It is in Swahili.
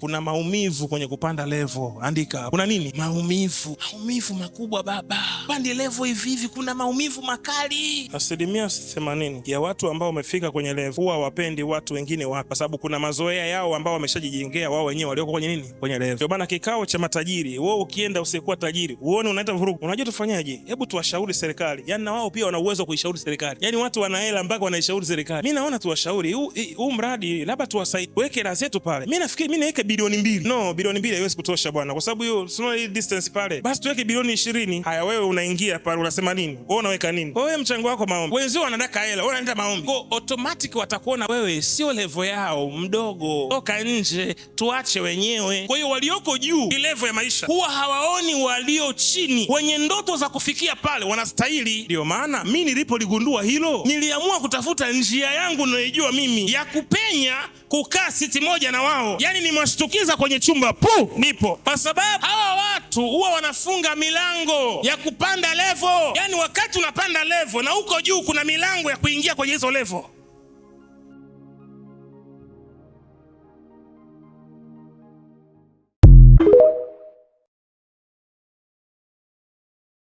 kuna maumivu kwenye kupanda level. Andika, kuna nini? Maumivu makubwa baba. Pande level hivi kuna maumivu makali. 80% ya watu ambao wamefika kwenye level huwa wapendi watu wengine wapi, kwa sababu kuna mazoea yao ambao wameshajijengea wao wenyewe walioko kwenye nini, kwenye level. Ndio maana kikao cha matajiri, wewe ukienda usikuwa tajiri, uone unaita vurugu. Unajua tufanyaje? Hebu tuwashauri serikali. Yaani na wao pia wana uwezo kuishauri serikali. Yaani watu wana hela mpaka wanaishauri serikali. Mimi naona tuwashauri huu mradi labda tuwasaidie. Weke hela zetu pale. Mimi nafikiri mimi naweka bilioni 2. No, bilioni 2 haiwezi kutosha bwana, kwa sababu hiyo sio distance pale. Basi tuweke bilioni 20. Haya, wewe unaingia pale unasema nini? Wewe unaweka nini? Wewe mchango wako maombi. Wenzao wanadaka hela, wewe unaenda maombi. Kwa automatic watakuona wewe sio level yao, mdogo. Toka nje, tuache wenyewe. Kwa hiyo walioko juu ni level ya maisha huwa hawaoni walio chini wenye ndoto za kufikia pale wanastahili. Ndio maana mimi nilipoligundua hilo, niliamua kutafuta njia yangu ninayojua mimi ya kupenya, kukaa siti moja na wao. Yaani nimewashtukiza kwenye chumba nipo. Kwa sababu hawa watu huwa wanafunga milango ya kupanda level. Yaani wakati unapanda level na huko juu kuna milango ya kuingia kwenye hizo level.